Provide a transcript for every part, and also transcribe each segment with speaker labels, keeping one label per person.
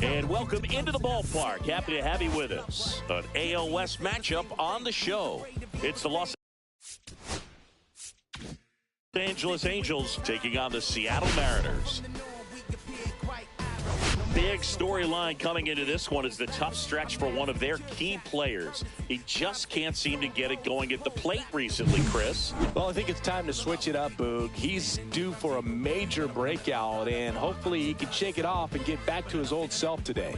Speaker 1: And welcome into the ballpark. Happy to have you with us. An AL West matchup on the show. It's the Los Angeles Angels taking on the Seattle Mariners. Big storyline coming into this one is the tough stretch for one of their key players. He just can't seem to get it going at the plate recently, Chris.
Speaker 2: Well, I think it's time to switch it up, Boog. He's due for a major breakout, and hopefully he can shake it off and get back to his old self today.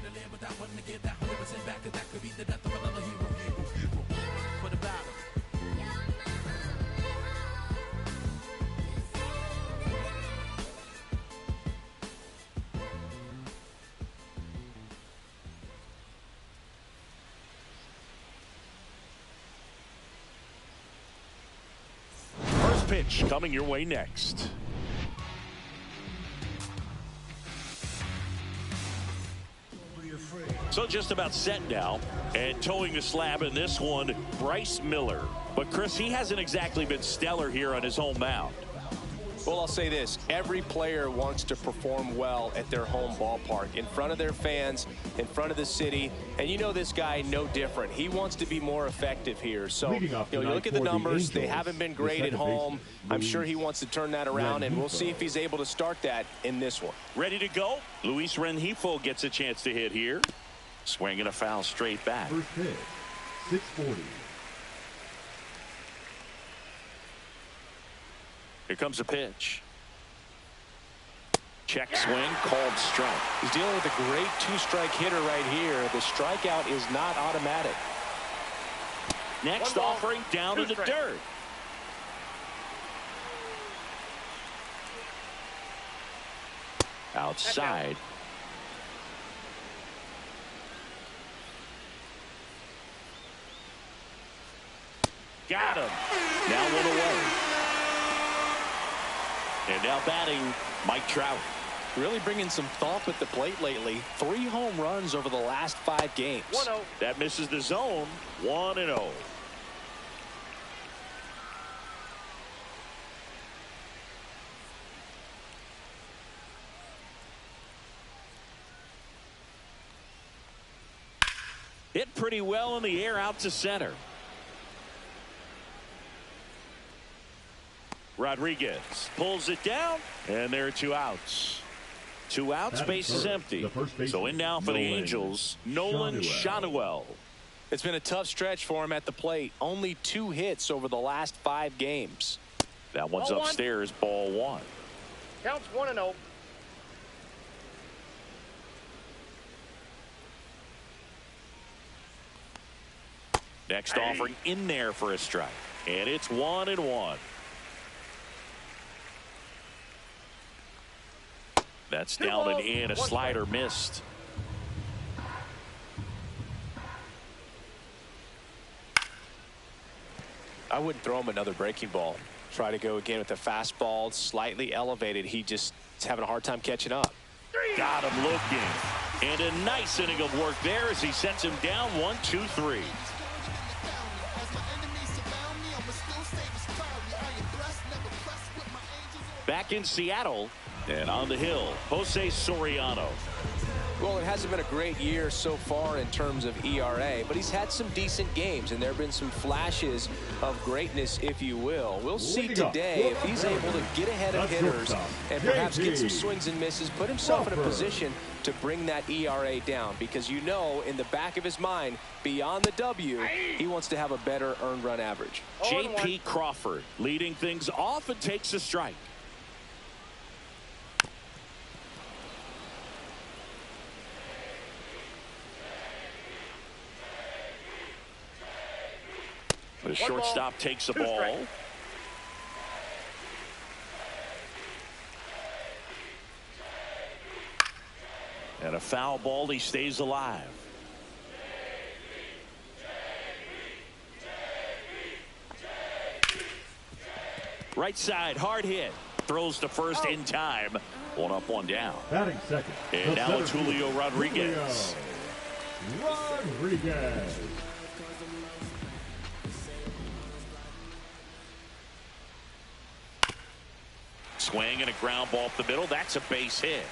Speaker 1: Pitch coming your way next. So just about set now, and towing the slab in this one, Bryce Miller. But Chris, he hasn't exactly been stellar here on his home mound.
Speaker 2: Well, I'll say this. Every player wants to perform well at their home ballpark, in front of their fans, in front of the city. And you know this guy no different. He wants to be more effective here. So, you look at the numbers. They haven't been great at home. I'm sure he wants to turn that around, and we'll see if he's able to start that in this one.
Speaker 1: Ready to go? Luis Rengifo gets a chance to hit here. Swinging a foul straight back.
Speaker 3: First pitch, 640.
Speaker 1: Here comes a pitch. Check swing, called strike.
Speaker 2: He's dealing with a great two-strike hitter right here. The strikeout is not automatic.
Speaker 1: Next offering down to the dirt. Outside. Got him. Now one away. And now batting, Mike Trout.
Speaker 2: Really bringing some thought at the plate lately. 3 home runs over the last 5 games.
Speaker 1: 1-0. That misses the zone. 1-0. Hit pretty well in the air out to center. Rodriguez pulls it down, and there are 2 outs. 2 outs, base is empty. So in now for the Angels, Nolan Schanuel.
Speaker 2: It's been a tough stretch for him at the plate. Only 2 hits over the last 5 games.
Speaker 1: That one's upstairs, ball 1.
Speaker 4: Counts 1-0.
Speaker 1: Next offering in there for a strike. And it's 1-1. That's down and in. A slider missed.
Speaker 2: I wouldn't throw him another breaking ball. Try to go again with the fastball, slightly elevated. He just is having a hard time catching up.
Speaker 1: Got him looking. And a nice inning of work there as he sets him down 1-2-3. Back in Seattle. And on the hill, Jose Soriano.
Speaker 2: Well, it hasn't been a great year so far in terms of ERA, but he's had some decent games, and there have been some flashes of greatness, if you will. We'll see today if he's able to get ahead of hitters and perhaps get some swings and misses, put himself in a position to bring that ERA down, because you know in the back of his mind, beyond the W, he wants to have a better earned run average.
Speaker 1: J.P. Crawford leading things off and takes a strike. The shortstop takes the ball. And a foul ball. He stays alive. Right side, hard hit. Throws to first in time. 1 up, 1 down.
Speaker 3: Batting second.
Speaker 1: And now it's Julio Rodriguez.
Speaker 3: Rodriguez.
Speaker 1: Swing and a ground ball up the middle. That's a base hit.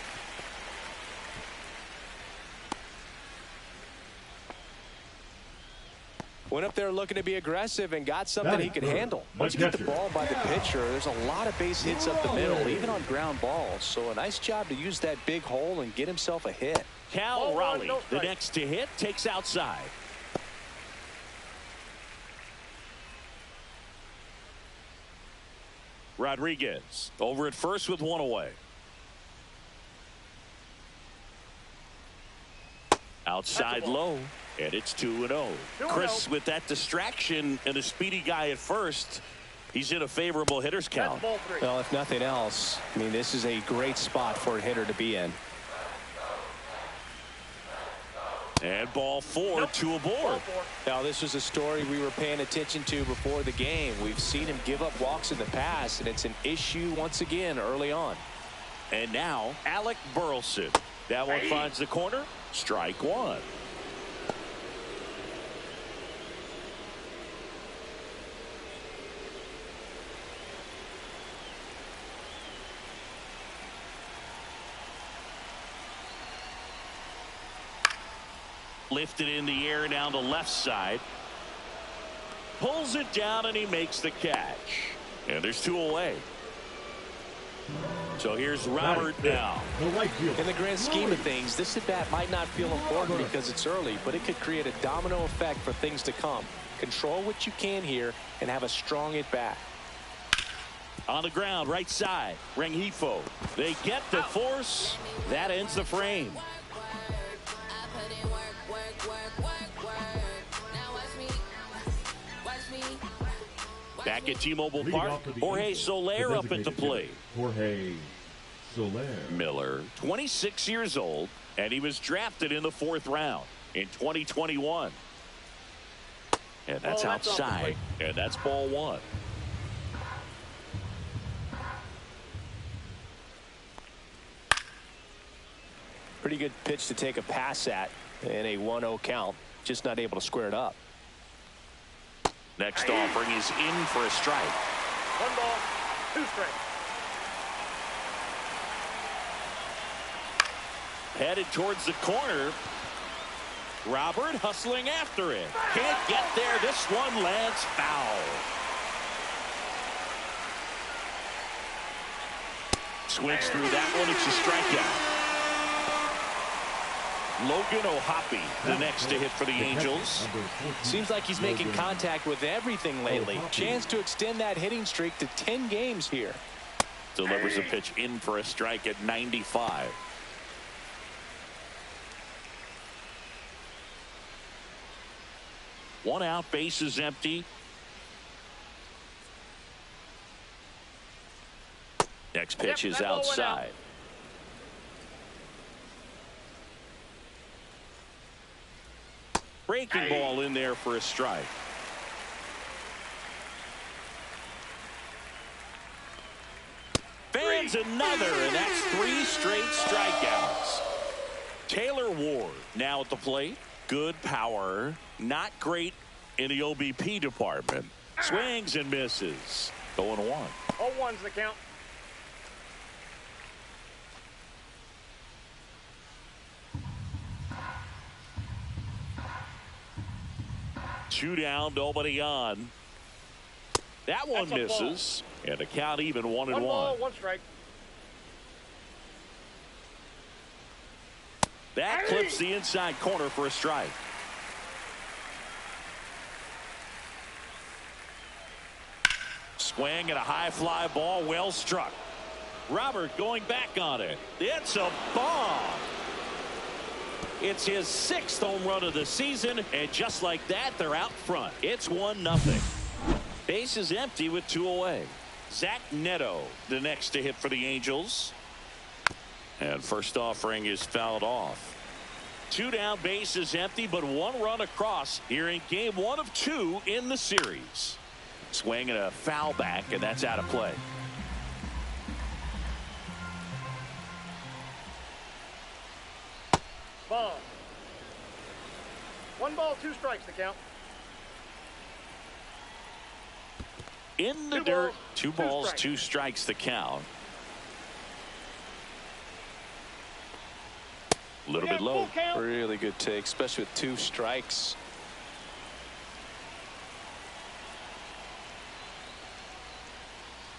Speaker 2: Went up there looking to be aggressive and got something he could handle. Once you get the ball by the pitcher, there's a lot of base hits up the middle, even on ground balls. So a nice job to use that big hole and get himself a hit.
Speaker 1: Cal Raleigh, the next to hit, takes outside. Rodriguez over at first with one away. Outside low, and it's 2-0. Chris, with that distraction and a speedy guy at first, he's in a favorable hitter's count.
Speaker 2: Well, if nothing else, I mean, this is a great spot for a hitter to be in.
Speaker 1: And ball 4, 2 aboard.
Speaker 2: Now, this was a story we were paying attention to before the game. We've seen him give up walks in the past, and it's an issue once again early on.
Speaker 1: And now, Alec Burleson. That one finds the corner. Strike one. Lifted in the air down the left side. Pulls it down and he makes the catch. And there's 2 away. So here's Robert now.
Speaker 2: In the grand scheme of things, this at-bat might not feel important because it's early, but it could create a domino effect for things to come. Control what you can here and have a strong at-bat.
Speaker 1: On the ground, right side. Rengifo. They get the force. That ends the frame. Back at T-Mobile Park, Jorge Soler up at the plate.
Speaker 3: Jorge Soler.
Speaker 1: Miller, 26 years old, and he was drafted in the 4th round in 2021. And that's outside, and that's ball 1.
Speaker 2: Pretty good pitch to take a pass at in a 1-0 count. Just not able to square it up.
Speaker 1: Next offering is in for a strike.
Speaker 4: 1 ball, 2 strikes.
Speaker 1: Headed towards the corner. Robert hustling after it. Can't get there. This one lands foul. Swings through that one. It's a strikeout. Logan O'Hoppe, the next to hit for the Angels.
Speaker 2: Seems like he's making contact with everything lately. Chance to extend that hitting streak to 10 games here.
Speaker 1: Delivers a pitch in for a strike at 95. One out, base is empty. Next pitch is outside. Breaking ball in there for a strike. Fans another, and that's 3 straight strikeouts. Taylor Ward now at the plate. Good power. Not great in the OBP department. Swings and misses. 0-1.
Speaker 4: 0-1's the count.
Speaker 1: Two down, nobody on. That one misses, and the count even 1-1.
Speaker 4: 1 ball, 1 strike.
Speaker 1: That clips the inside corner for a strike. Swing and a high fly ball, well struck. Robert going back on it. It's a bomb. It's his 6th home run of the season, and just like that, they're out front. It's 1-0. Base is empty with 2 away. Zach Neto, the next to hit for the Angels. And first offering is fouled off. 2 down, base is empty, but 1 run across here in game 1 of 2 in the series. Swing and a foul back, and that's out of play.
Speaker 4: Ball. 1 ball, 2 strikes the count.
Speaker 1: In the dirt, 2 balls, 2 strikes the count. A little bit low.
Speaker 2: Really good take, especially with 2 strikes.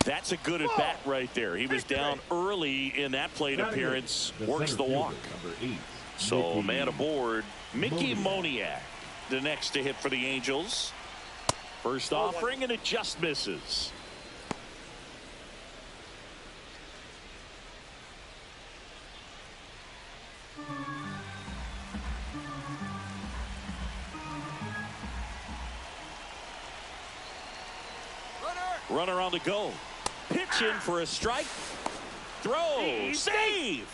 Speaker 1: That's a good at bat right there. He was down early in that plate appearance. Works the walk. So man aboard, Mickey Moniak, the next to hit for the Angels. First offering, and it just misses. Runner on the go. Pitch in for a strike. Throw. Save.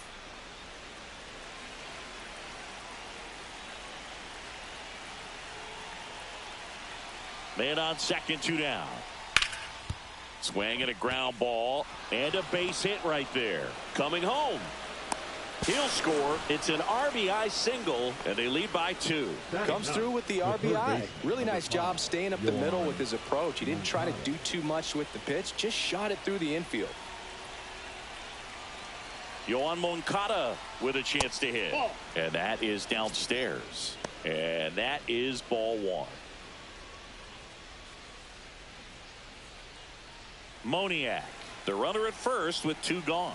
Speaker 1: Man on second, 2 down. Swing and a ground ball. And a base hit right there. Coming home. He'll score. It's an RBI single, and they lead by 2.
Speaker 2: Comes through with the RBI. Really nice job staying up the middle with his approach. He didn't try to do too much with the pitch. Just shot it through the infield.
Speaker 1: Yoan Moncada with a chance to hit. And that is downstairs. And that is ball 1. Moniak, the runner at first with 2 gone.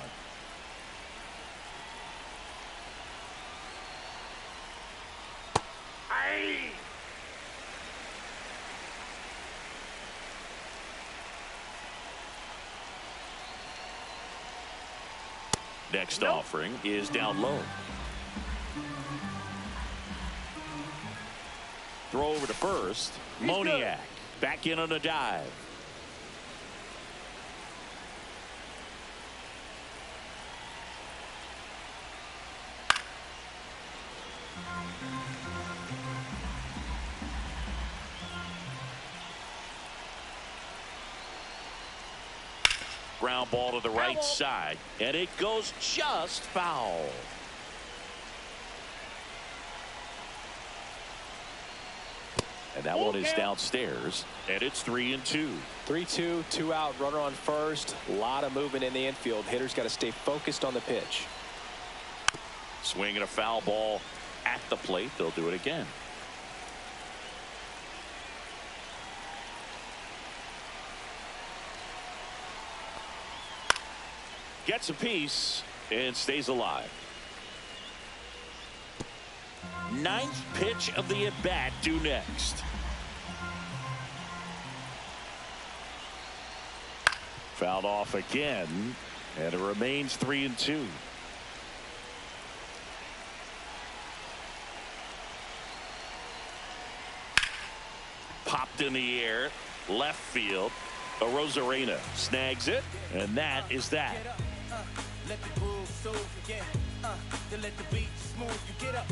Speaker 1: Next offering is down low. Throw over to first. Moniak back in on a dive. Ground ball to the right side, and it goes just foul. And that one is downstairs, and it's 3-2.
Speaker 2: 3-2, 2 out, runner on first. A lot of movement in the infield. Hitter's got to stay focused on the pitch.
Speaker 1: Swinging a foul ball at the plate. They'll do it again. Gets a piece and stays alive. 9th pitch of the at-bat due next. Fouled off again, and it remains 3-2. Popped in the air, left field. Rosarena snags it, and that is that.
Speaker 5: Let the groove soothe again. Let the beat smooth. You get up.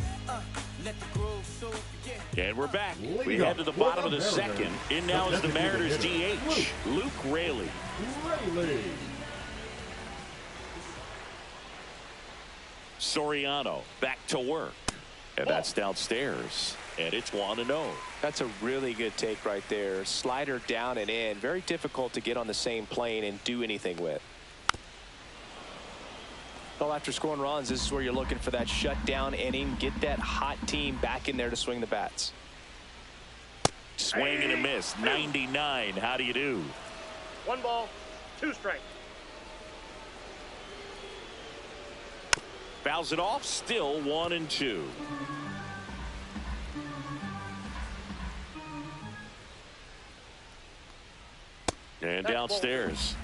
Speaker 5: Let the groove soothe again.
Speaker 1: And we're back. We head to the bottom of the second. In now is the Mariners DH, Luke Raley. Soriano back to work. And that's downstairs. And it's 1-0.
Speaker 2: That's a really good take right there. Slider down and in. Very difficult to get on the same plane and do anything with. Well, after scoring runs, this is where you're looking for that shutdown inning. Get that hot team back in there to swing the bats.
Speaker 1: Swing and a miss. 99. How do you do?
Speaker 4: 1 ball, 2 strikes.
Speaker 1: Fouls it off. Still 1-2. And downstairs.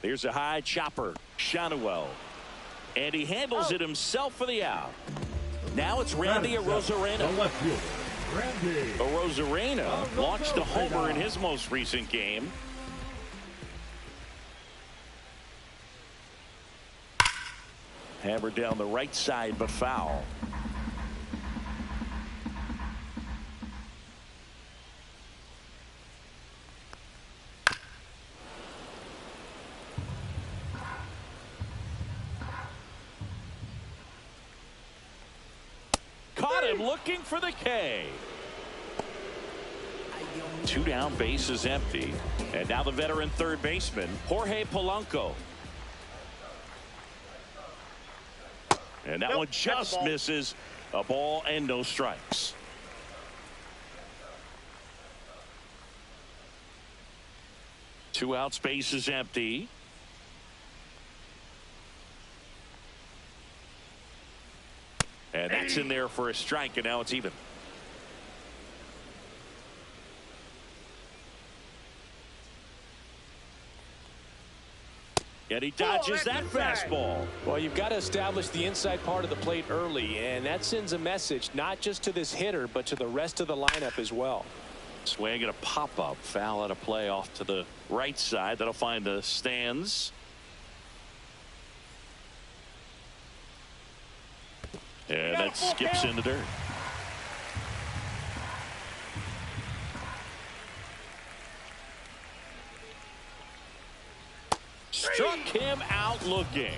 Speaker 1: Here's a high chopper. Shanuel. And he handles it himself for the out. Now it's Randy Arozarena. Arozarena launched a homer in his most recent game. Hammered down the right side, but foul. Caught him looking for the K. 2 down, base is empty. And now the veteran third baseman, Jorge Polanco. And that one just misses. A ball and no strikes. 2 outs, base is empty. And that's in there for a strike, and now it's even. And he dodges that fastball.
Speaker 2: Well, you've got to establish the inside part of the plate early, and that sends a message not just to this hitter, but to the rest of the lineup as well.
Speaker 1: Swing and a pop-up. Foul out of play off to the right side. That'll find the stands. And that skips in the dirt. Struck him out looking.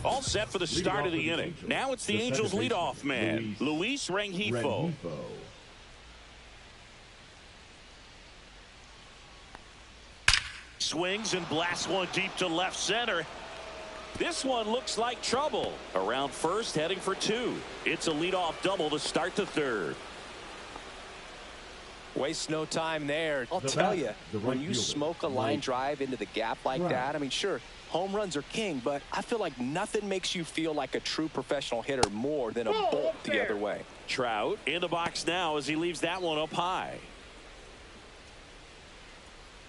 Speaker 1: All set for the start of the inning. Now it's the Angels leadoff man, Luis Rengifo. Swings and blasts one deep to left center. This one looks like trouble. Around first, heading for 2. It's a leadoff double to start the third.
Speaker 2: Waste no time there. I'll tell you, when you smoke a line drive into the gap like that, I mean, sure, home runs are king, but I feel like nothing makes you feel like a true professional hitter more than a bolt the other way.
Speaker 1: Trout in the box now as he leaves that one up high.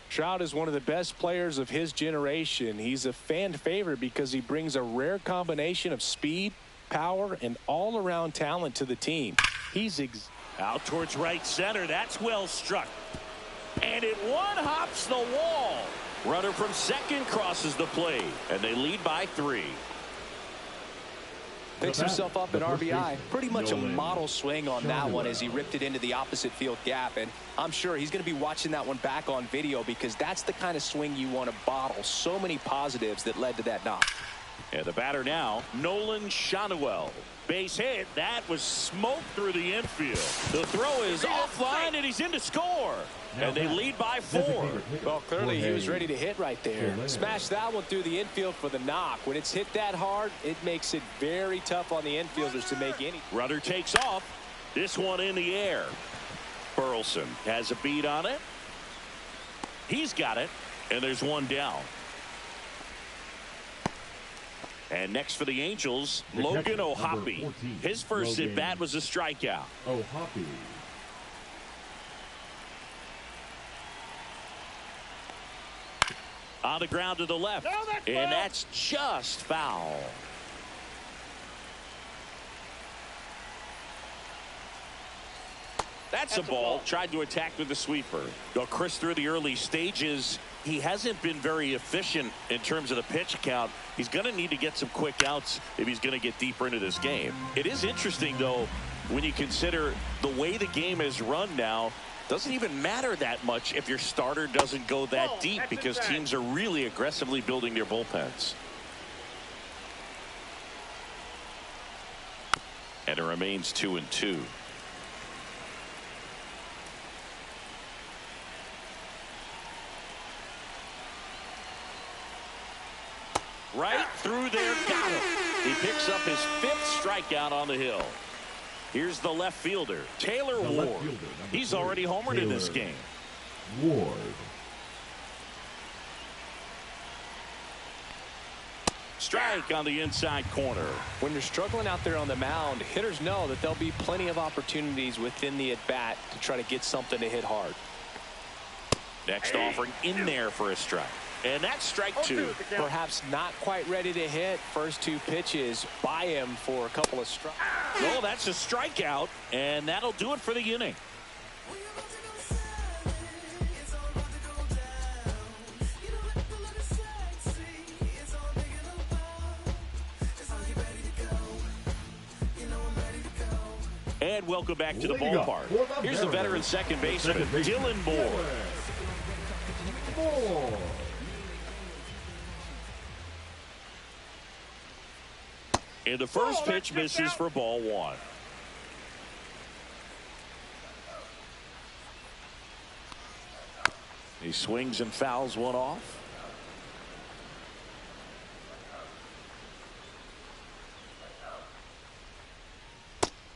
Speaker 2: Trout is one of the best players of his generation. He's a fan favorite because he brings a rare combination of speed, power, and all-around talent to the team. He's
Speaker 1: out towards right center. That's well struck. And it one-hops the wall. Runner from second crosses the plate, and they lead by 3.
Speaker 2: Picks himself up at RBI. Pretty much a model swing on that one as he ripped it into the opposite field gap. And I'm sure he's going to be watching that one back on video because that's the kind of swing you want to bottle. So many positives that led to that knock.
Speaker 1: And the batter now, Nolan Shanuel. Base hit. That was smoked through the infield. The throw is offline, and he's in to score. And they lead by 4.
Speaker 2: Well, clearly he was ready to hit right there. Smash that one through the infield for the knock. When it's hit that hard, it makes it very tough on the infielders to make any.
Speaker 1: Runner takes off. This one in the air. Burleson has a beat on it. He's got it, and there's one down. And next for the Angels, Logan O'Hoppe. His first at bat was a strikeout.
Speaker 3: O'Hoppe.
Speaker 1: On the ground to the left. And that's just foul. That's a ball. Tried to attack with the sweeper. Though Chris, through the early stages, he hasn't been very efficient in terms of the pitch count. He's going to need to get some quick outs if he's going to get deeper into this game. It is interesting, though, when you consider the way the game is run now. Doesn't even matter that much if your starter doesn't go that deep because teams are really aggressively building their bullpens. And it remains 2-2. Right through there, got him. He picks up his 5th strikeout on the hill. Here's the left fielder, Taylor Ward. He's already homered in this game.
Speaker 3: Ward.
Speaker 1: Strike on the inside corner.
Speaker 2: When you're struggling out there on the mound, hitters know that there'll be plenty of opportunities within the at-bat to try to get something to hit hard.
Speaker 1: Next offering in there for a strike. And that's strike 2.
Speaker 2: Perhaps not quite ready to hit. First 2 pitches by him for a couple of strikes.
Speaker 1: No, that's a strikeout, and that'll do it for the inning. And welcome back to the ballpark. Here's the veteran second baseman, Dylan Moore. And the first pitch misses for ball 1. He swings and fouls one off.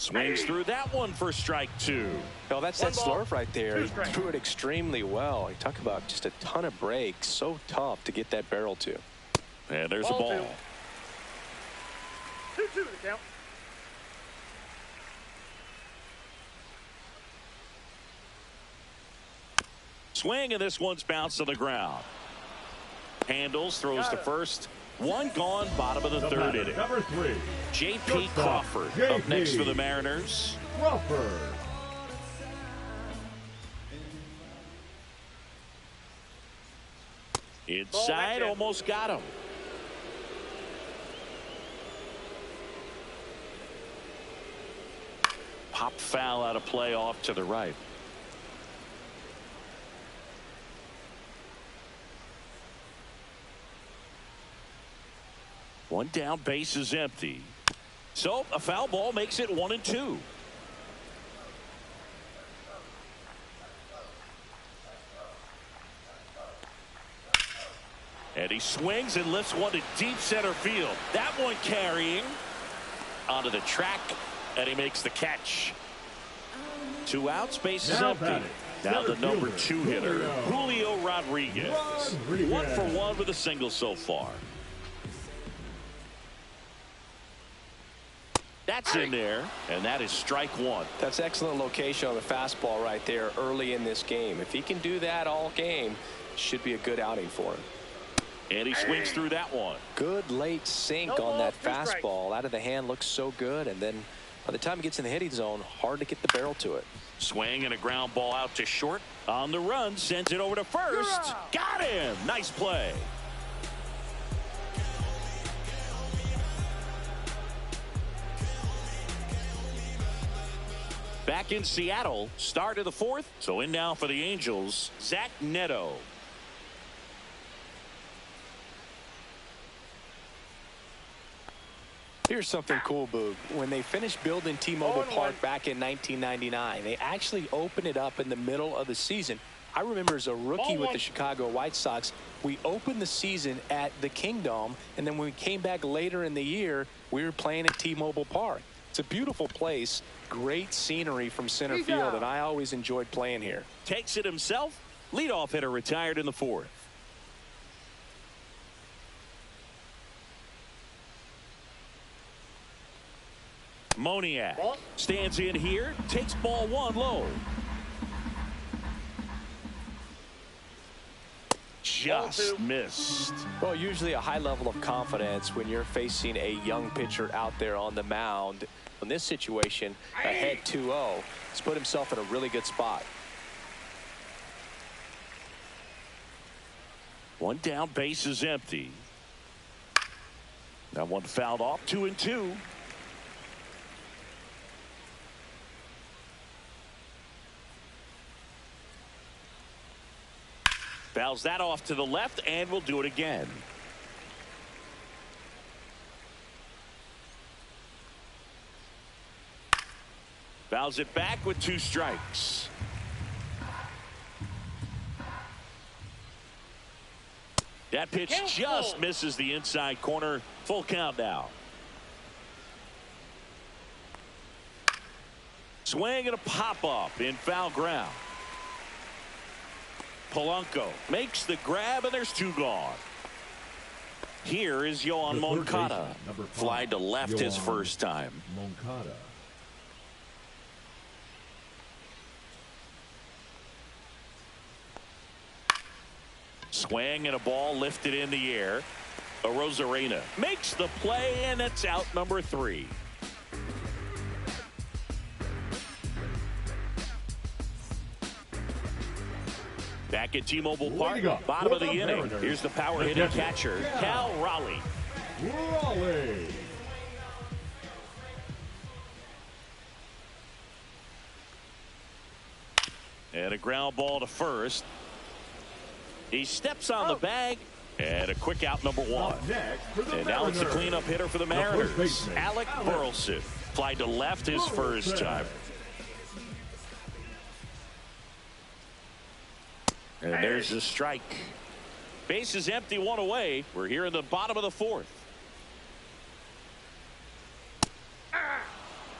Speaker 1: Swings through that one for strike 2.
Speaker 2: Well, that's
Speaker 4: One
Speaker 2: that
Speaker 4: ball,
Speaker 2: slurve right there.
Speaker 4: 2
Speaker 2: He
Speaker 4: strikes.
Speaker 2: threw it extremely well. You talk about just a ton of breaks. So tough to get that barrel to.
Speaker 1: And there's a
Speaker 4: Ball
Speaker 1: ball.
Speaker 4: 2-2 to count.
Speaker 1: Swing, and this one's bounced to the ground. Handles, throws to first. One gone, bottom of the third inning.
Speaker 3: Number 3.
Speaker 1: J.P. Crawford up next for the Mariners.
Speaker 3: Crawford.
Speaker 1: Inside, almost got him. Pop foul out of play off to the right. One down, base is empty. So a foul ball makes it 1-2. And he swings and lifts one to deep center field. That one carrying onto the track, and he makes the catch. 2 outs, base is
Speaker 3: Now
Speaker 1: empty.
Speaker 3: batting,
Speaker 1: Now the
Speaker 3: center
Speaker 1: number
Speaker 3: fielder,
Speaker 1: 2 hitter, Julio Rodriguez. 1 for 1 with a single so far. That's in there, and that is strike 1.
Speaker 2: That's excellent location on the fastball right there early in this game. If he can do that all game, should be a good outing for him.
Speaker 1: And he swings through that one.
Speaker 2: Good late sink
Speaker 4: No
Speaker 2: on
Speaker 4: ball,
Speaker 2: that
Speaker 4: 2 strikes.
Speaker 2: fastball. Out of the hand looks so good, and then by the time he gets in the hitting zone, hard to get the barrel to it.
Speaker 1: Swing and a ground ball out to short. On the run, sends it over to first. Got him. Nice play. Back in Seattle, start of the 4th. So in now for the Angels, Zach Neto.
Speaker 2: Here's something cool, Boog. When they finished building T-Mobile
Speaker 4: 0-1.
Speaker 2: Park back in 1999, they actually opened it up in the middle of the season. I remember as a rookie with the Chicago White Sox, we opened the season at the Kingdome, and then when we came back later in the year, we were playing at T-Mobile Park. It's a beautiful place, great scenery from center field, and I always enjoyed playing here.
Speaker 1: Takes it himself. Leadoff hitter retired in the 4th. Moniak stands in here, takes ball 1 low. Just missed.
Speaker 2: Well, usually a high level of confidence when you're facing a young pitcher out there on the mound. In this situation, ahead 2-0, he's put himself in a really good spot.
Speaker 1: One down, base is empty. That one fouled off, 2-2. Fouls that off to the left, and we'll do it again. Fouls it back with 2 strikes. That pitch just misses the inside corner. Full count now. Swing and a pop-up in foul ground. Polanco makes the grab, and there's 2 gone. Here is Yohan
Speaker 3: The third
Speaker 1: Moncada.
Speaker 3: baseman, number 5,
Speaker 1: Fly to left his
Speaker 3: Yohan
Speaker 1: first time.
Speaker 3: Moncada.
Speaker 1: Swing and a ball lifted in the air. Arozarena makes the play, and it's out number 3. Back at T-Mobile Park, bottom of the inning. Here's the power hitting catcher, Cal Raleigh.
Speaker 3: Raleigh.
Speaker 1: And a ground ball to first. He steps on the bag, and a quick out number 1.
Speaker 3: Up next for the
Speaker 1: And now it's the
Speaker 3: Mariners,
Speaker 1: cleanup hitter for the
Speaker 3: first
Speaker 1: Mariners,
Speaker 3: baseman,
Speaker 1: Alec Burleson. Fly to left his first time. And there's the strike. Base is empty, 1 away. We're here in the bottom of the 4th.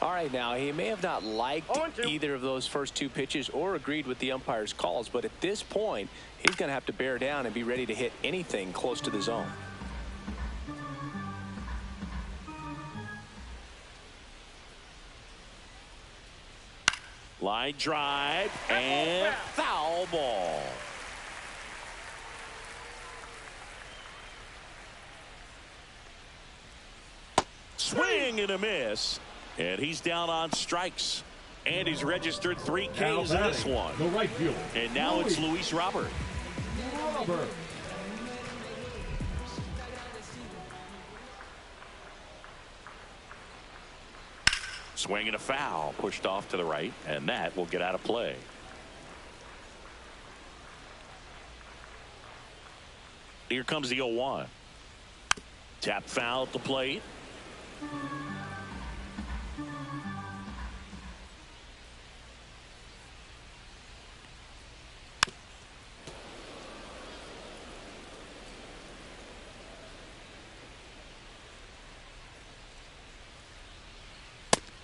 Speaker 2: All right. right, now he may have not liked
Speaker 4: 0-2.
Speaker 2: either of those first two pitches or agreed with the umpire's calls, but at this point, he's going to have to bear down and be ready to hit anything close to the zone.
Speaker 1: Line drive and foul ball. Swing and a miss. And he's down on strikes. And he's registered 3 Ks in this one.
Speaker 3: The right fielder.
Speaker 1: And now it's Luis Robert. Swing and a foul, pushed off to the right, and that will get out of play. Here comes the 0-1. Tap foul at the plate.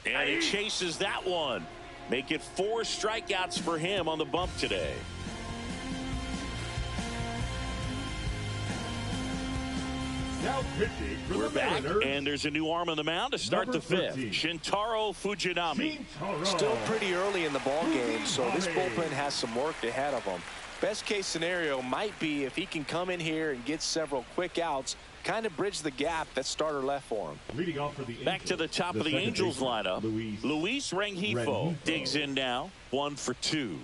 Speaker 1: And he chases that one. Make it 4 strikeouts for him on the bump today.
Speaker 3: Now pitching for
Speaker 1: We're
Speaker 3: the
Speaker 1: back,
Speaker 3: Mariners.
Speaker 1: and there's a new arm on the mound to start
Speaker 3: Number
Speaker 1: the 5th.
Speaker 3: 13.
Speaker 1: Shintaro Fujinami.
Speaker 2: Still pretty early in the ball game, so this bullpen has some work ahead of them. Best case scenario might be if he can come in here and get several quick outs, kind of bridge the gap that starter left for him.
Speaker 3: Leading off for the
Speaker 1: Back to the top of the
Speaker 3: second
Speaker 1: Angels
Speaker 3: baseman,
Speaker 1: lineup. Luis Rengifo
Speaker 3: Rengifo.
Speaker 1: digs in now. 1 for 2.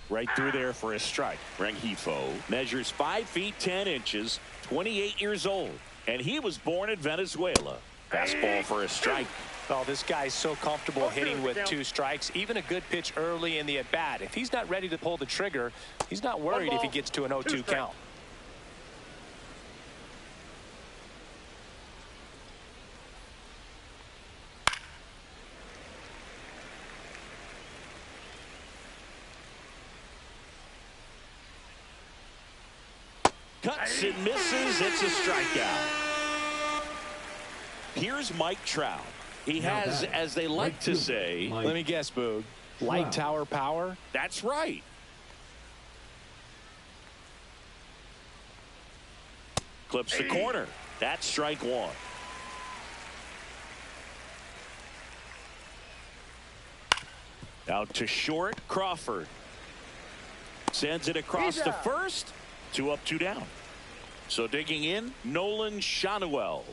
Speaker 1: Right through there for a strike. Rengifo measures 5 feet 10 inches, 28 years old, and he was born in Venezuela. Fastball for a strike.
Speaker 2: Oh, this guy's so comfortable hitting with 2 strikes. Even a good pitch early in the at-bat. If he's not ready to pull the trigger, he's not worried if he gets to an 0-2 count.
Speaker 1: Cuts and misses. It's a strikeout. Here's Mike Trout. He has, as they like to say,
Speaker 2: let me guess, Boog. Light tower power?
Speaker 1: That's right. Clips the corner. That's strike 1. Out to short. Crawford sends it across to first. 2 up, 2 down. So digging in, Nolan Shanuel.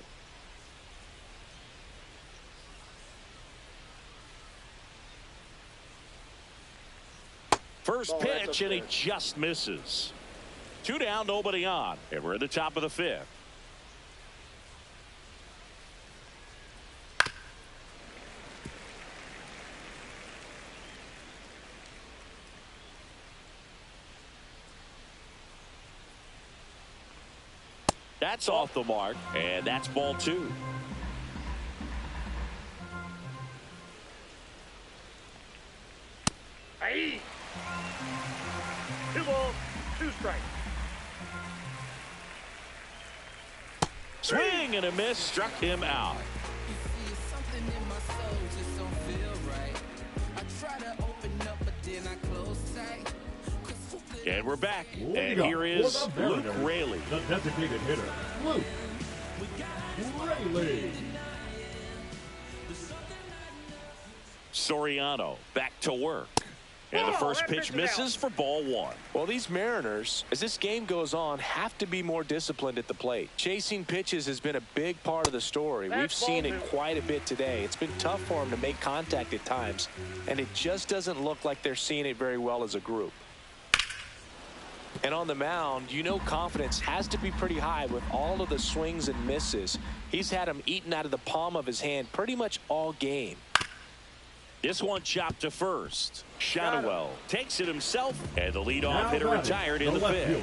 Speaker 1: First pitch, and he just misses. 2 down, nobody on. And we're at the top of the 5th. That's off the mark, and that's ball 2.
Speaker 4: Hey. 2 balls, 2 strikes.
Speaker 1: Swing and a miss, struck him out. And we're back. And here is Luke Raley.
Speaker 3: The designated hitter, Luke Raley.
Speaker 1: Soriano back to work. And the first pitch misses for ball 1.
Speaker 2: Well, these Mariners, as this game goes on, have to be more disciplined at the plate. Chasing pitches has been a big part of the story. We've seen it quite a bit today. It's been tough for them to make contact at times, and it just doesn't look like they're seeing it very well as a group. And on the mound, you know confidence has to be pretty high with all of the swings and misses. He's had them eaten out of the palm of his hand pretty much all game.
Speaker 1: This one chopped to first. Shanuel takes it himself, and the leadoff hitter retired in the 5th.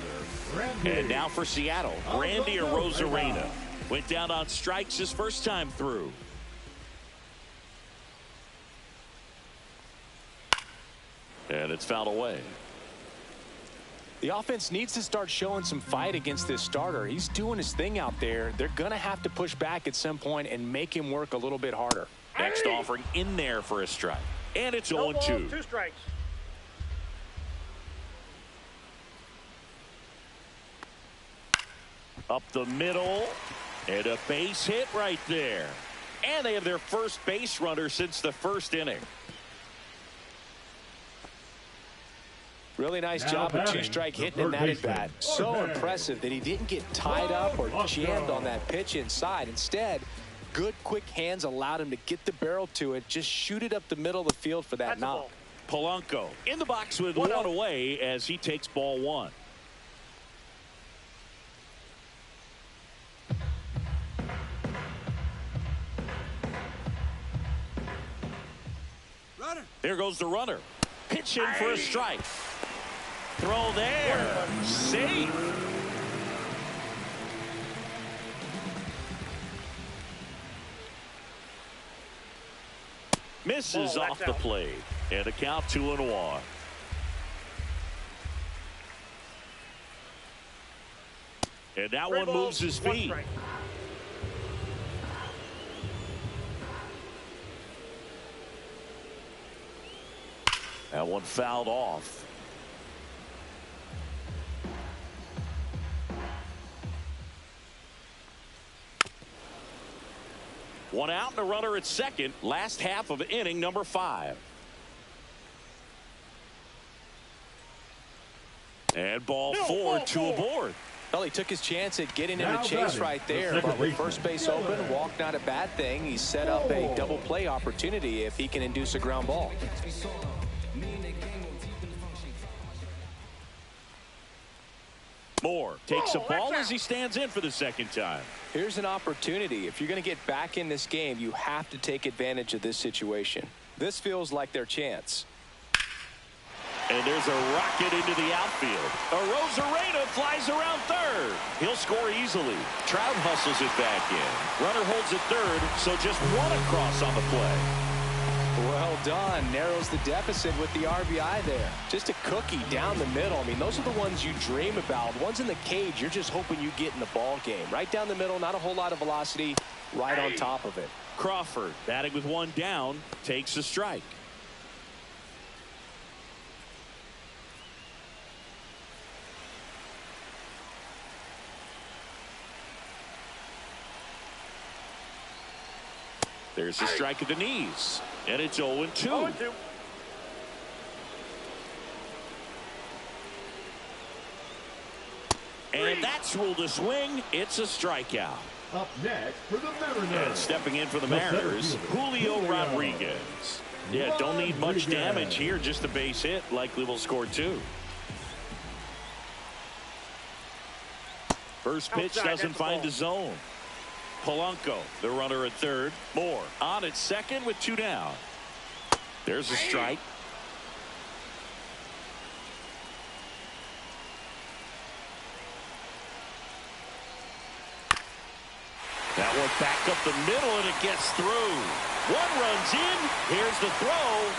Speaker 1: And now for Seattle, Randy Arozarena went down on strikes his first time through. And it's fouled away.
Speaker 2: The offense needs to start showing some fight against this starter. He's doing his thing out there. They're going to have to push back at some point and make him work a little bit harder.
Speaker 1: Next offering in there for a strike. And it's 0-2.
Speaker 4: 2 strikes.
Speaker 1: Up the middle. And a base hit right there. And they have their first base runner since the first inning.
Speaker 2: Really nice job of 2-strike hitting in that at bat. So impressive that he didn't get tied up or jammed on that pitch inside. Instead, good quick hands allowed him to get the barrel to it, just shoot it up the middle of the field for that knock.
Speaker 1: Polanco in the box with one away as he takes ball 1. There goes the runner. Pitch in for a strike. Throw there. Safe. Misses off the plate. And a count 2-1. And that one moves his feet. That one fouled off. One out and a runner at second. Last half of inning number 5. And ball 4, 2 aboard.
Speaker 2: Well, he took his chance at getting in the chase right there, but with first base open, walk not a bad thing. He set up a double play opportunity if he can induce a ground ball.
Speaker 1: Moore takes a ball as he stands in for the second time.
Speaker 2: Here's an opportunity. If you're going to get back in this game, you have to take advantage of this situation. This feels like their chance.
Speaker 1: And there's a rocket into the outfield. Arozarena flies around third. He'll score easily. Trout hustles it back in. Runner holds it third, so just one across on the play.
Speaker 2: Well done. Narrows the deficit with the RBI there. Just a cookie down the middle. I mean, those are the ones you dream about. Ones in the cage, you're just hoping you get in the ball game. Right down the middle, not a whole lot of velocity, right on top of it.
Speaker 1: Crawford, batting with one down, takes a strike. There's a strike at the knees. And it's 0-2.
Speaker 4: 0-2.
Speaker 1: And that's ruled a swing. It's a strikeout.
Speaker 3: Up next for the Mariners.
Speaker 1: And stepping in for the Mariners, Julio Rodriguez. Yeah, don't need much damage here. Just a base hit. Likely will score 2. First pitch doesn't find the zone. Polanco, the runner at third. Moore on at second with 2 down. There's a strike. That one back up the middle, and it gets through. One runs in. Here's the throw.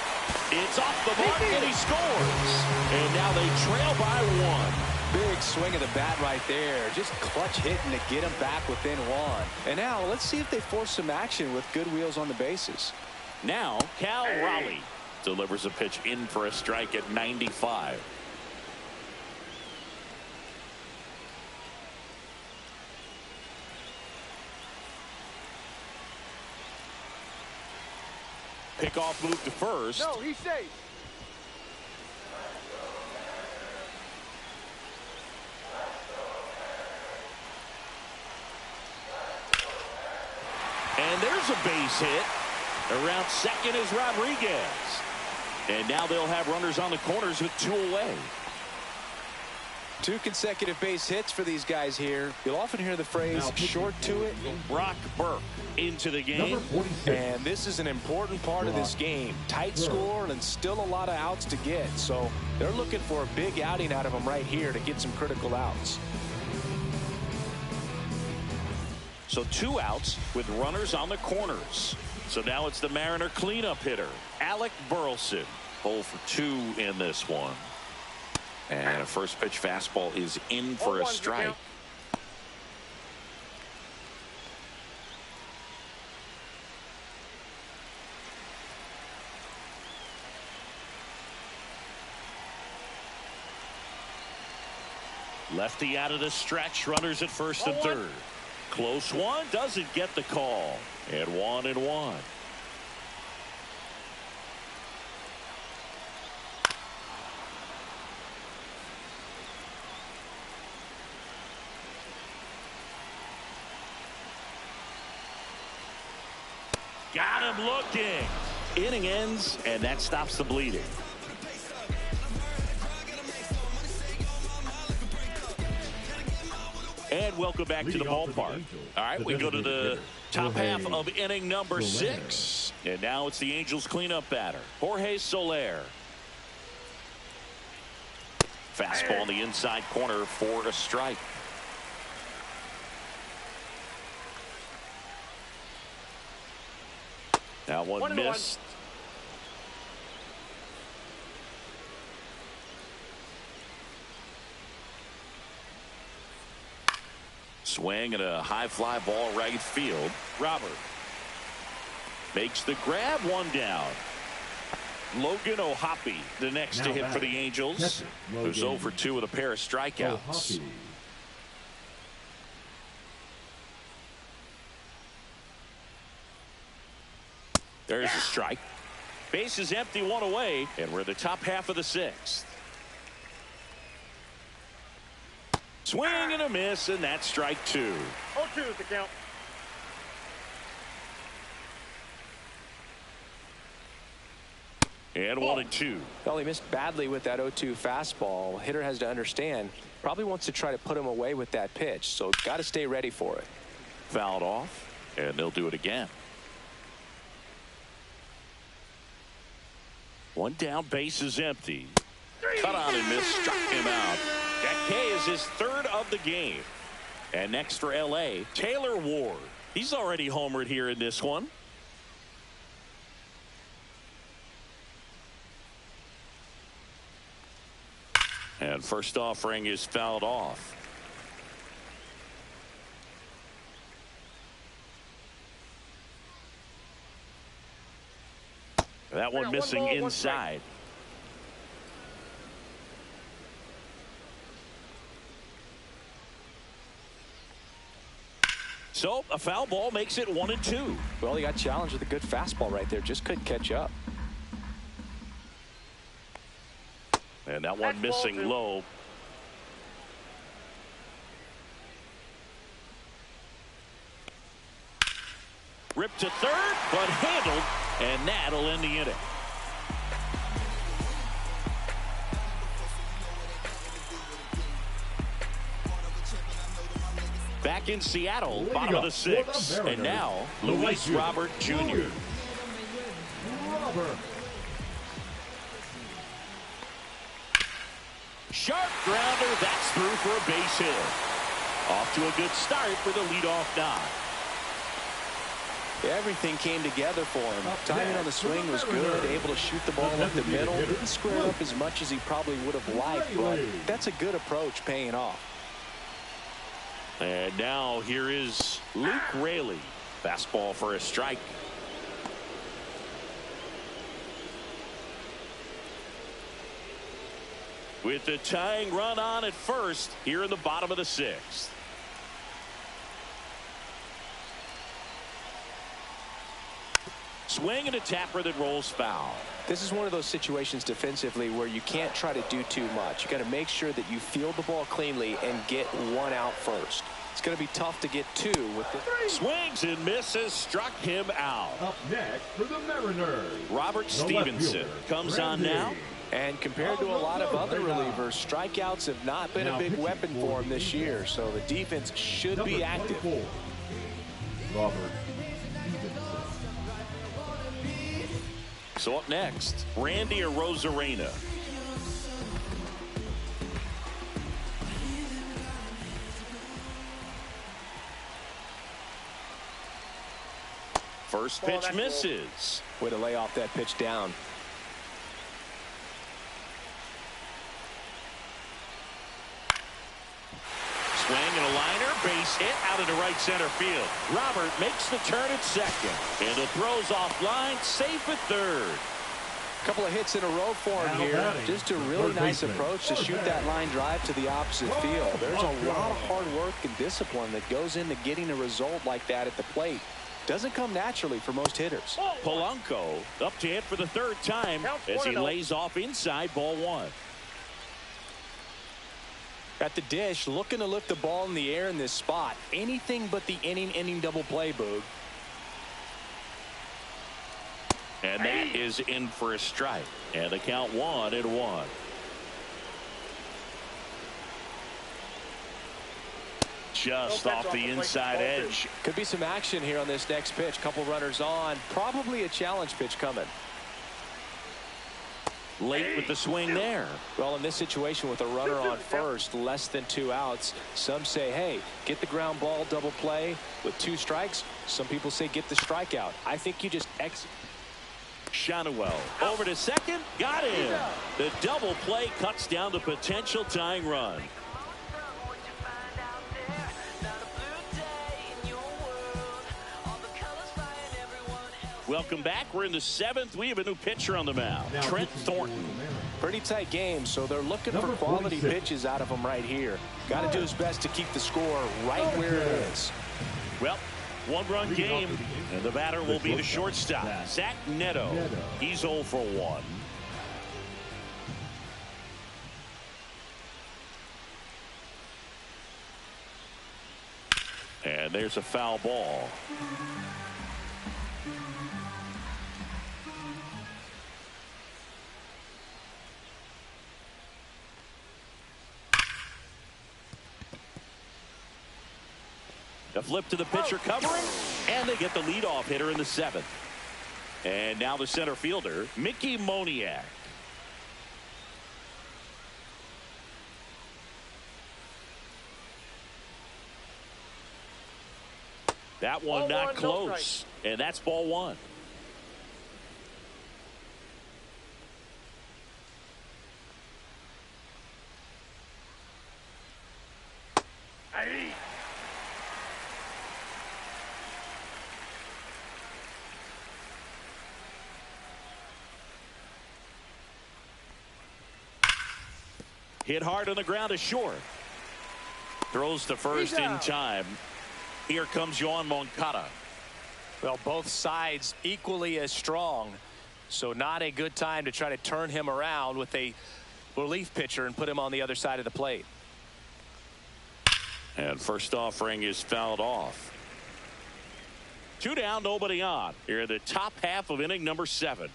Speaker 1: It's off the mark, and he scores. And now they trail by 1.
Speaker 2: Big swing of the bat right there. Just clutch hitting to get him back within 1. And now let's see if they force some action with good wheels on the bases.
Speaker 1: Now Cal Raleigh delivers a pitch in for a strike at 95. Pickoff move to first.
Speaker 4: No, he's safe.
Speaker 1: And there's a base hit. Around second is Rodriguez. And now they'll have runners on the corners with 2 away.
Speaker 2: 2 consecutive base hits for these guys here. You'll often hear the phrase short to it.
Speaker 1: Brock Burke into the game.
Speaker 2: And this is an important part of this game. Tight score and still a lot of outs to get. So they're looking for a big outing out of him right here to get some critical outs.
Speaker 1: So 2 outs with runners on the corners. So now it's the Mariner cleanup hitter, Alec Burleson. 0 for 2 in this one. And a first pitch fastball is in for a strike. Lefty out of the stretch, runners at first and third. Close one, doesn't get the call. And 1-1. Got him looking. Inning ends, and that stops the bleeding. And welcome back to the ballpark. All right, we go to the top half of inning number 6. And now it's the Angels cleanup batter, Jorge Soler. Fastball in the inside corner for a strike. Now one missed. Swing and a high fly ball right field. Robert makes the grab, one down. Logan O'Hoppe, the next to hit for the Angels, who's 0 for 2 with a pair of strikeouts. There's a strike. Base is empty, one away, and we're in the top half of the 6th. Swing and a miss, and that's strike 2.
Speaker 4: 0-2 is the count.
Speaker 1: And 1-2.
Speaker 2: Well, he missed badly with that 0-2 fastball. Hitter has to understand, probably wants to try to put him away with that pitch, so got to stay ready for it.
Speaker 1: Fouled off, and they'll do it again. One down, base is empty. Cut on and miss, struck him out. That K is his 3rd of the game. And next for L.A., Taylor Ward. He's already homered here in this one. And first offering is fouled off. That one missing inside. So a foul ball makes it 1-2.
Speaker 2: Well, he got challenged with a good fastball right there. Just couldn't catch up.
Speaker 1: And that one missing low. Ripped to third, but handled, and that'll end the inning. Back in Seattle, bottom of the 6th, and now Luis Robert Jr. Sharp grounder, that's through for a base hit. Off to a good start for the leadoff knock.
Speaker 2: Everything came together for him. Timing on the swing was good, able to shoot the ball up the middle. Didn't square it up as much as he probably would have liked, but that's a good approach, paying off.
Speaker 1: And now here is Luke Raley. Fastball for a strike. With the tying run on at first here in the bottom of the 6th. Swing and a tapper that rolls foul.
Speaker 2: This is one of those situations defensively where you can't try to do too much. You got to make sure that you field the ball cleanly and get one out first. It's going to be tough to get 2 with the
Speaker 1: swings and misses, struck him out.
Speaker 3: Up next for the Mariners,
Speaker 1: Robert Stevenson comes on now.
Speaker 2: And compared to a lot of other relievers, strikeouts have not been a big weapon for him this year, so the defense should be active.
Speaker 3: Robert.
Speaker 1: So up next, Randy Arozarena. First pitch misses.
Speaker 2: Way to lay off that pitch down.
Speaker 1: swing and a liner. Base hit out into right center field. Robert makes the turn at second. And the throw's offline. Safe at third.
Speaker 2: Couple of hits in a row for him here. Just a really nice approach to shoot that line drive to the opposite field. There's a lot of hard work and discipline that goes into getting a result like that at the plate. Doesn't come naturally for most hitters.
Speaker 1: Polanco up to hit for the third time as he lays off inside ball one.
Speaker 2: At the dish, looking to lift the ball in the air in this spot. Anything but the inning double play, Boog.
Speaker 1: And that is in for a strike. And the count 1-1. Just off the inside edge.
Speaker 2: Could be some action here on this next pitch. Couple runners on. Probably a challenge pitch coming.
Speaker 1: Late with the swing there.
Speaker 2: Well, in this situation with a runner on first, less than 2 outs, some say, hey, get the ground ball double play with 2 strikes. Some people say get the strikeout. I think you just execute.
Speaker 1: Shanuel over to second. Got him. The double play cuts down the potential tying run. Welcome back. We're in the 7th. We have a new pitcher on the mound. Trent Thornton.
Speaker 2: Pretty tight game, so they're looking for quality pitches out of him right here. Got to do his best to keep the score right where it is.
Speaker 1: Well, 1-run game, and the batter will be the shortstop, Zach Neto. He's 0 for 1. And there's a foul ball. A flip to the pitcher covering, and they get the leadoff hitter in the 7th. And now the center fielder, Mickey Moniak. That one not close, and that's ball 1. Hit hard on the ground to short. Throws to first in time. Here comes Yoan Moncada.
Speaker 2: Well, both sides equally as strong. So not a good time to try to turn him around with a relief pitcher and put him on the other side of the plate.
Speaker 1: And first offering is fouled off. 2 down, nobody on. Here in the top half of inning number 7.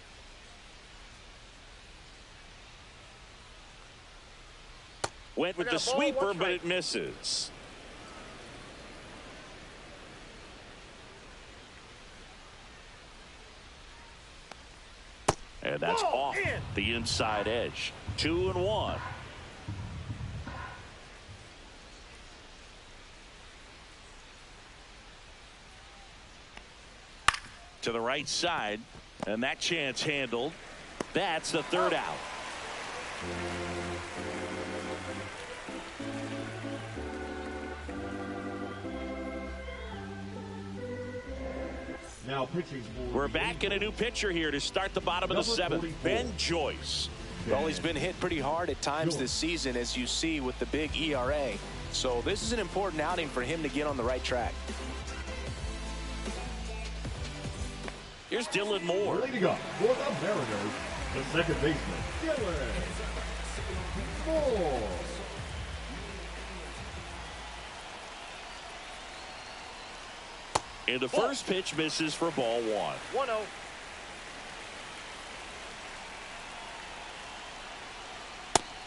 Speaker 1: Went with the sweeper, but it misses. And that's off the inside edge. 2-1. To the right side, and that chance handled. That's the 3rd out.
Speaker 3: Now pitching.
Speaker 1: We're back in a new pitcher here to start the bottom of the 7th. Ben Joyce.
Speaker 2: Well, he's been hit pretty hard at times this season, as you see with the big ERA. So this is an important outing for him to get on the right track.
Speaker 1: Here's Dylan Moore.
Speaker 3: Leading up for the Mariners, the second baseman, Dylan Moore.
Speaker 1: And the first pitch misses for ball 1.
Speaker 4: 1-0.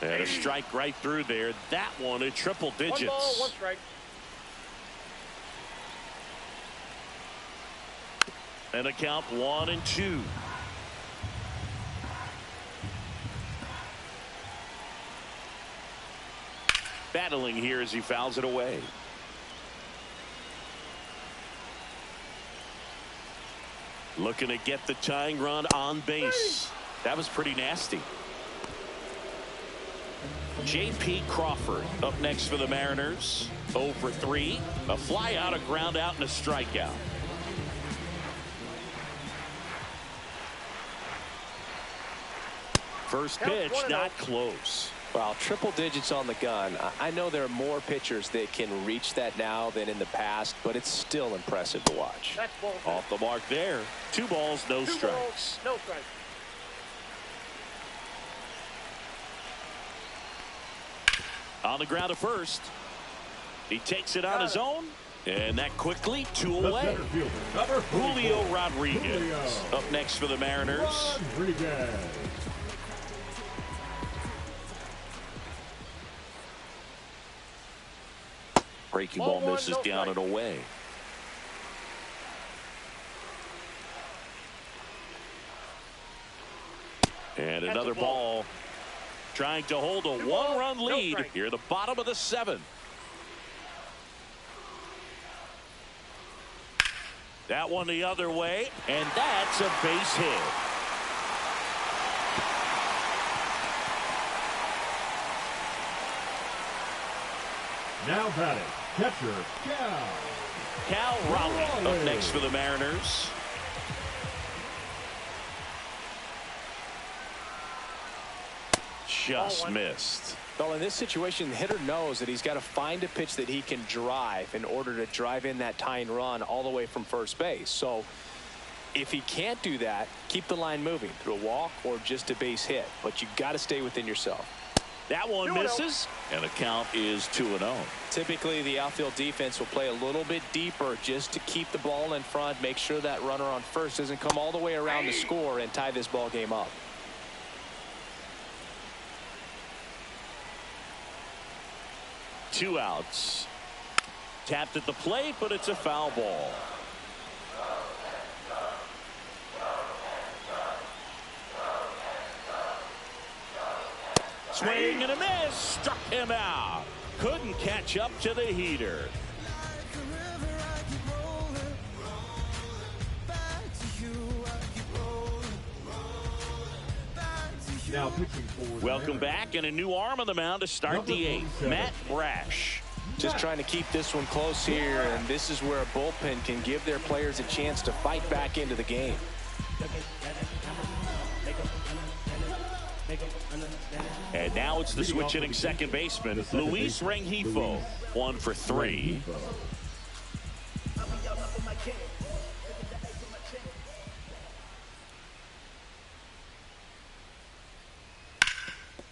Speaker 1: And a strike right through there. That one at triple digits.
Speaker 4: 1 ball, 1 strike.
Speaker 1: And a count 1-2. Battling here as he fouls it away. Looking to get the tying run on base. That was pretty nasty. J.P. Crawford up next for the Mariners. 0 for 3. A fly out, a ground out, and a strikeout. First pitch, not close.
Speaker 2: Well, triple digits on the gun. I know there are more pitchers that can reach that now than in the past, but it's still impressive to watch.
Speaker 1: Off the mark there. 2 balls, no strikes.
Speaker 4: No strikes.
Speaker 1: On the ground to first. He takes it on his own. And that quickly 2 away. Julio Rodriguez up next for the Mariners. Breaking ball misses down and away. And another ball. Trying to hold a 1-run lead here at the bottom of the 7th. That one the other way, and that's a base hit.
Speaker 3: Now batting, catcher
Speaker 1: Cal Raleigh up next for the Mariners. Just missed.
Speaker 2: Well, in this situation, the hitter knows that he's got to find a pitch that he can drive in order to drive in that tying run all the way from first base. So if he can't do that, keep the line moving through a walk or just a base hit. But you got to stay within yourself.
Speaker 1: That one misses, and the count is 2-0.
Speaker 2: Typically, the outfield defense will play a little bit deeper just to keep the ball in front, make sure that runner on first doesn't come all the way around the score and tie this ball game up.
Speaker 1: Two outs. Tapped at the plate, but it's a foul ball. Swing and a miss. Struck him out. Couldn't catch up to the heater.
Speaker 3: Now pitching for
Speaker 1: Welcome back, and a new arm on the mound to start the 8th. Matt Brash.
Speaker 2: Just trying to keep this one close here, and this is where a bullpen can give their players a chance to fight back into the game.
Speaker 1: And now it's the switch hitting second baseman, Luis Rengifo. 1 for 3.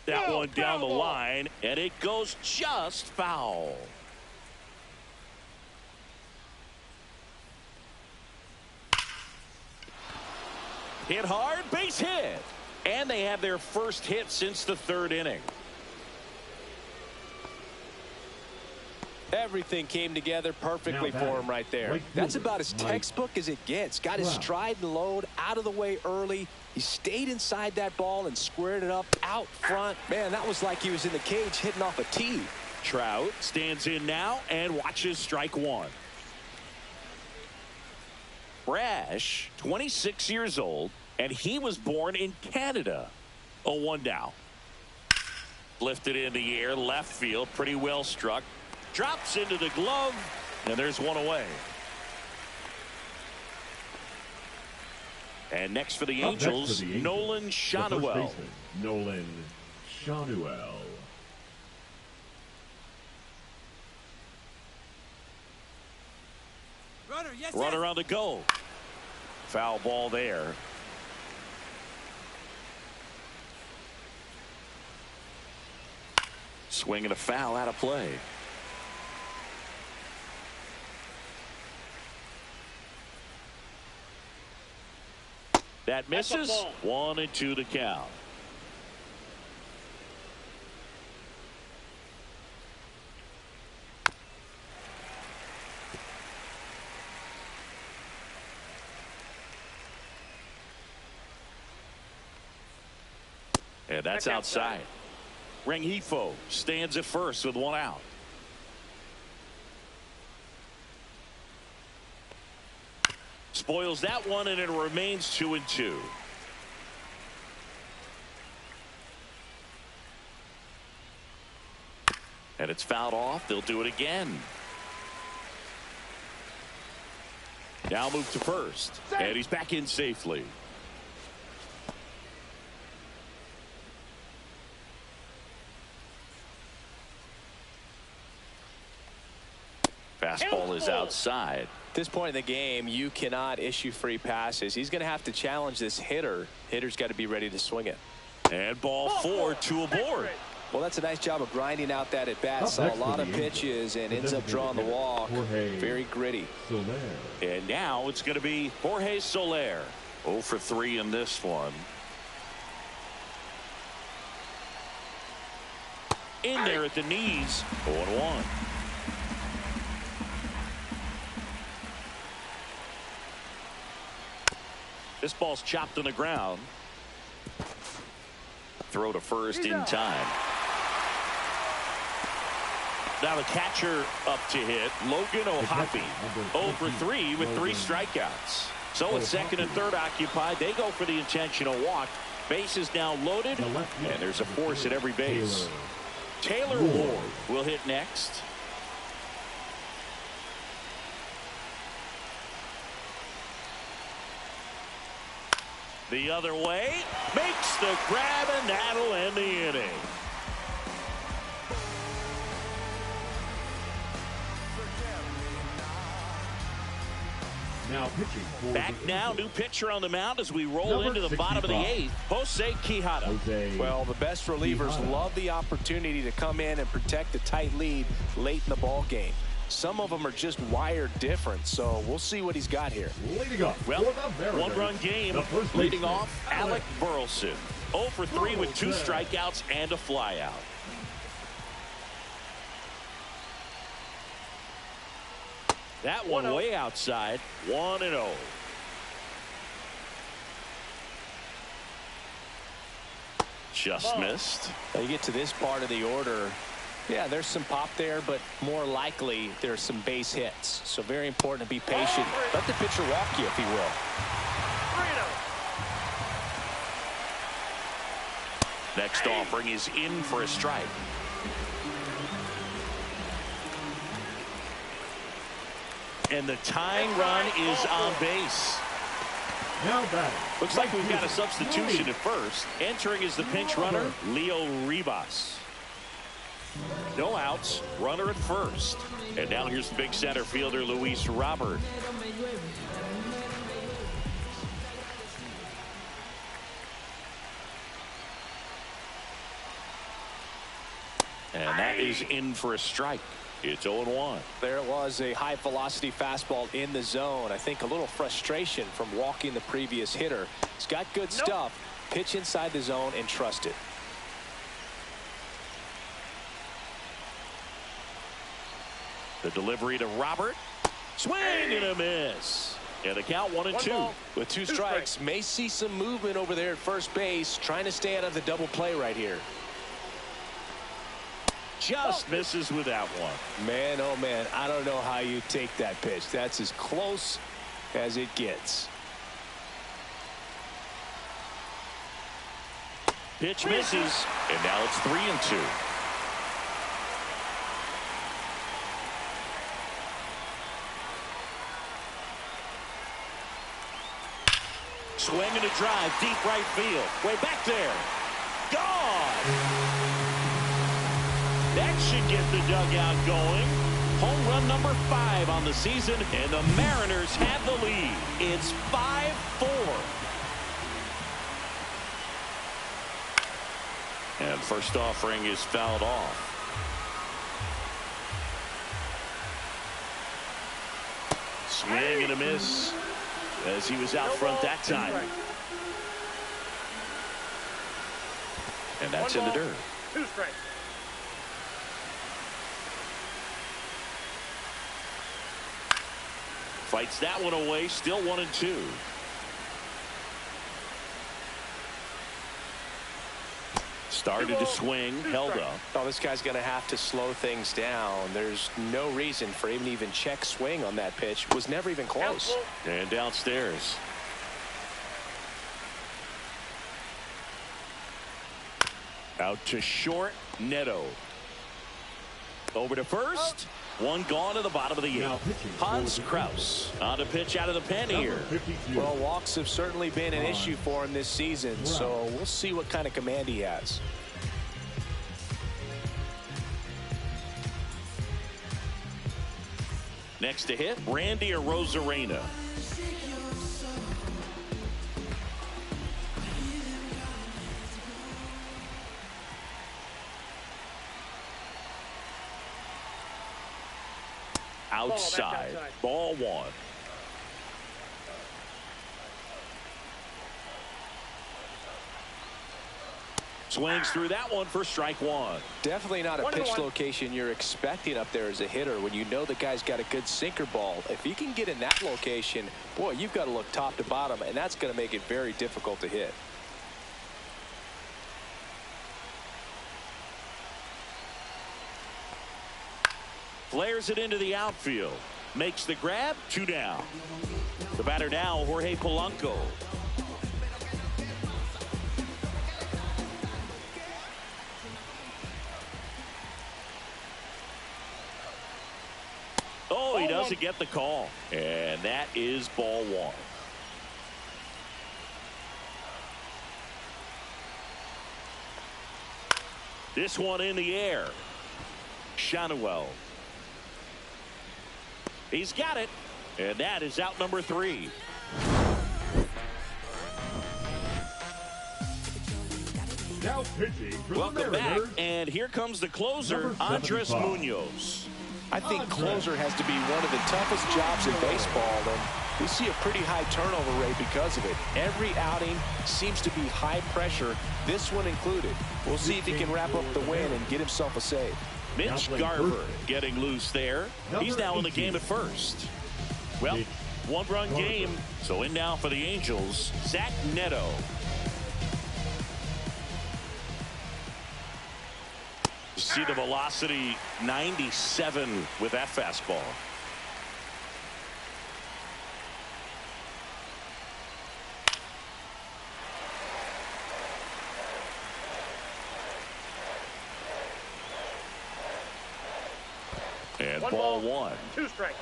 Speaker 1: That one down the line, and it goes just foul. Hit hard, base hit. And they have their first hit since the 3rd inning.
Speaker 2: Everything came together perfectly for him right there. That's about as textbook as it gets. Got his stride and load out of the way early. He stayed inside that ball and squared it up out front. Man, that was like he was in the cage hitting off a tee.
Speaker 1: Trout stands in now and watches strike 1. Brash, 26 years old, and he was born in Canada. 0-1 now. Lifted in the air, left field, pretty well struck. Drops into the glove, and there's one away. And next for the Angels, Nolan Schanuel.
Speaker 3: Nolan Schanuel.
Speaker 1: Runner on the go. Foul ball there. Swing and a foul out of play. That misses. 1-2 to count. And that's outside. Rengifo stands at first with 1 out. Spoils that one, and it remains 2-2. And it's fouled off. They'll do it again. Now move to first. And he's back in safely. Fastball is outside.
Speaker 2: At this point in the game, you cannot issue free passes. He's going to have to challenge this hitter. Hitter's got to be ready to swing it.
Speaker 1: And ball 4, 2 aboard.
Speaker 2: Well, that's a nice job of grinding out that at bat. Saw a lot of pitches and ends up drawing the walk. Very gritty.
Speaker 1: And now it's going to be Jorge Soler. 0 for 3 in this one. In there at the knees. 0-1. This ball's chopped on the ground. Throw to first in time. Now the catcher up to hit, Logan O'Hoppe. 0 for 3 with 3 strikeouts. So with second and third occupied, they go for the intentional walk. Base is now loaded, and there's a force at every base. Taylor Ward will hit next. The other way, makes the grab, and that'll end the inning.
Speaker 3: Now pitching.
Speaker 1: Back now, new pitcher on the mound as we roll into the bottom of the 8th, Jose Quijada.
Speaker 2: Well, the best relievers love the opportunity to come in and protect a tight lead late in the ball game. Some of them are just wired different, so we'll see what he's got here.
Speaker 1: Well, one-run game. Leading off, Alec Burleson. 0 for 3 with 2 strikeouts and a flyout. That one way outside. 1-0. Just missed.
Speaker 2: Now you get to this part of the order. Yeah, there's some pop there, but more likely there's some base hits. So very important to be patient. Let the pitcher walk you if he will.
Speaker 1: Next offering is in for a strike. And the tying run is on base. Looks like we've got a substitution at first. Entering is the pinch runner, Leo Rivas. No outs, runner at first. And now here's the big center fielder, Luis Robert. And that is in for a strike. It's 0-1.
Speaker 2: There it was, a high velocity fastball in the zone. I think a little frustration from walking the previous hitter. He's got good stuff. Pitch inside the zone and trust it.
Speaker 1: The delivery to Robert. Swing and a miss. And the count 1-2.
Speaker 2: With 2 strikes, may see some movement over there at first base, trying to stay out of the double play right here.
Speaker 1: Just misses with that one.
Speaker 2: Man, oh man, I don't know how you take that pitch. That's as close as it gets.
Speaker 1: Pitch misses, and now it's 3-2. Swing and a drive, deep right field. Way back there. Gone! That should get the dugout going. Home run number 5 on the season, and the Mariners have the lead. It's 5-4. And first offering is fouled off. Swing and a miss as he was out front that time. And that's in the dirt.
Speaker 4: 2 strikes.
Speaker 1: Fights that one away, still 1-2. Started to swing, held up.
Speaker 2: Oh, this guy's going to have to slow things down. There's no reason for him to even check swing on that pitch. Was never even close.
Speaker 1: And downstairs. Out to short, Neto. Over to first. One gone to the bottom of the eighth. Hans Kraus on to pitch out of the pen here.
Speaker 2: Well, walks have certainly been an issue for him this season, so we'll see what kind of command he has.
Speaker 1: Next to hit, Randy Arozarena. Outside. Ball one. Swings through that one for strike one.
Speaker 2: Definitely not a pitch location you're expecting up there as a hitter when you know the guy's got a good sinker ball. If he can get in that location, boy, you've got to look top to bottom, and that's going to make it very difficult to hit.
Speaker 1: Flares it into the outfield. Makes the grab. 2 down. The batter now, Jorge Polanco. Oh, he doesn't get the call. And that is ball one. This one in the air. Shanuel. He's got it. And that is out number 3.
Speaker 3: Now pitching for
Speaker 1: Welcome back. And here comes the closer, Andres Munoz.
Speaker 2: I think closer has to be one of the toughest jobs in baseball, and we see a pretty high turnover rate because of it. Every outing seems to be high pressure, this one included. We'll see if he can wrap up the win and get himself a save.
Speaker 1: Mitch Garver getting loose there. He's now in the game at first. Well, one-run game, so in now for the Angels, Zach Neto. See the velocity, 97 with that fastball. And ball one.
Speaker 4: 2 strikes.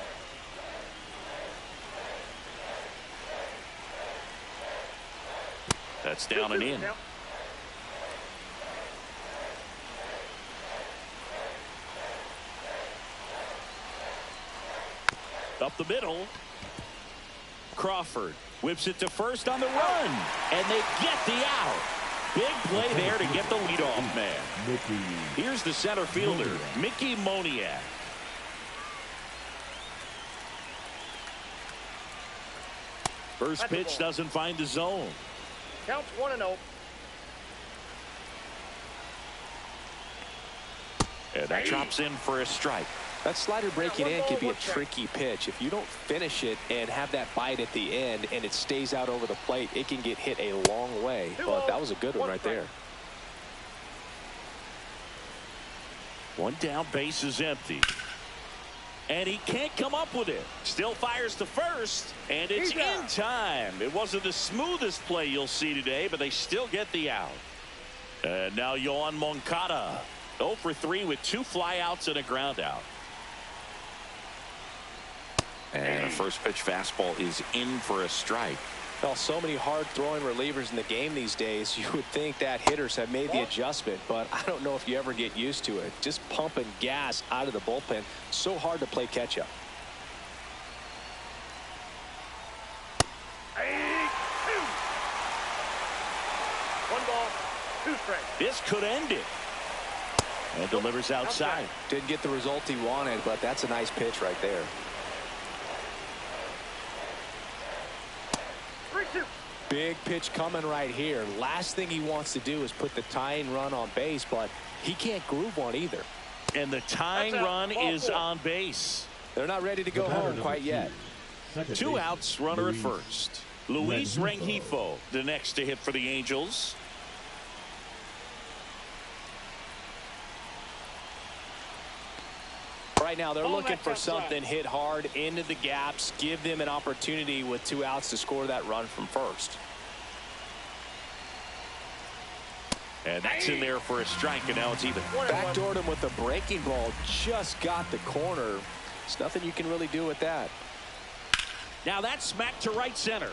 Speaker 1: That's down and in. Up the middle. Crawford whips it to first on the run. And they get the out. Big play there to get the leadoff man. Here's the center fielder, Mickey Moniak. First pitch doesn't find the zone.
Speaker 4: Counts 1-0.
Speaker 1: And that drops in for a strike.
Speaker 2: That slider breaking in can be a tricky pitch. If you don't finish it and have that bite at the end and it stays out over the plate, it can get hit a long way. But that was a good one right there.
Speaker 1: One down, base is empty. And he can't come up with it. Still fires to first, and it's in time. It wasn't the smoothest play you'll see today, but they still get the out. And now Yoan Moncada, 0 for 3 with 2 flyouts and a ground out. And a first pitch fastball is in for a strike.
Speaker 2: Well, so many hard-throwing relievers in the game these days, you would think that hitters have made the adjustment, but I don't know if you ever get used to it. Just pumping gas out of the bullpen, so hard to play catch-up.
Speaker 4: One ball, 2 strikes.
Speaker 1: This could end it. And delivers outside.
Speaker 2: Didn't get the result he wanted, but that's a nice pitch right there.
Speaker 4: 3-2.
Speaker 2: Big pitch coming right here. Last thing he wants to do is put the tying run on base, but he can't groove one either.
Speaker 1: And the tying run is on base.
Speaker 2: They're not ready to go home quite yet.
Speaker 1: 2 outs, runner at first. Luis Rengifo, the next to hit for the Angels.
Speaker 2: Right now they're looking for something hit hard into the gaps, give them an opportunity with 2 outs to score that run from first.
Speaker 1: And that's in there for a strike, and now it's even.
Speaker 2: Backdoored him with the breaking ball. Just got the corner. There's nothing you can really do with that.
Speaker 1: Now that's smacked to right center.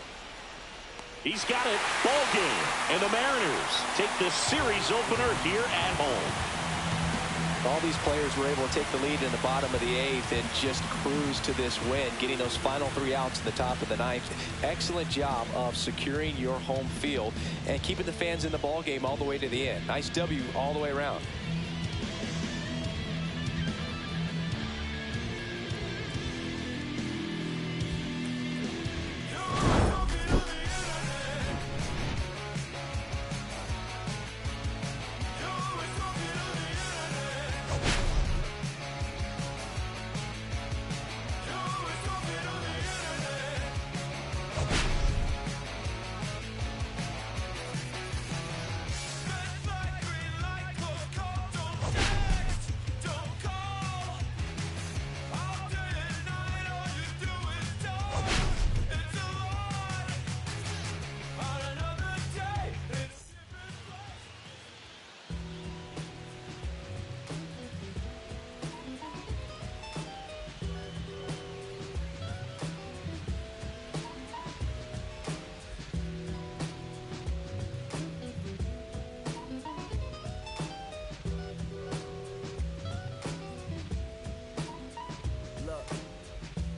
Speaker 1: He's got it. Ball game. And the Mariners take the series opener here at home.
Speaker 2: All these players were able to take the lead in the bottom of the 8th and just cruise to this win, getting those final 3 outs in the top of the 9th. Excellent job of securing your home field and keeping the fans in the ball game all the way to the end. Nice W all the way around.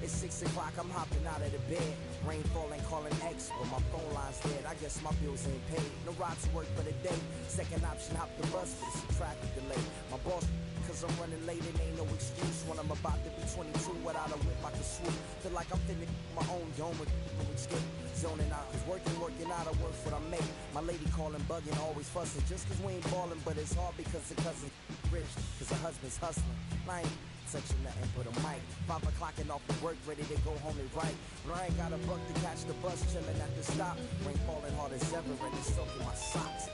Speaker 5: It's 6 o'clock, I'm hopping out of the bed. Rain falling, calling X, but my phone line's dead. I guess my bills ain't paid. No ride to work for the day. Second option, hop the bus, but it's a traffic delay. My boss, cause I'm running late, it ain't no excuse. When I'm about to be 22, without a whip, I can swoop. Feel like I'm finna my own dome with no escape. Zoning out, cause working out, I work what I make. My lady calling, bugging, always fussing. Just cause we ain't ballin', but it's hard because the cousin rich. Cause her husband's hustling. I ain't touching nothing but a mic. 5 o'clock and off of work, ready to go home and write. But I ain't got a buck to catch the bus, chillin' at the stop. Rain falling hard as ever, and it's soaking my socks.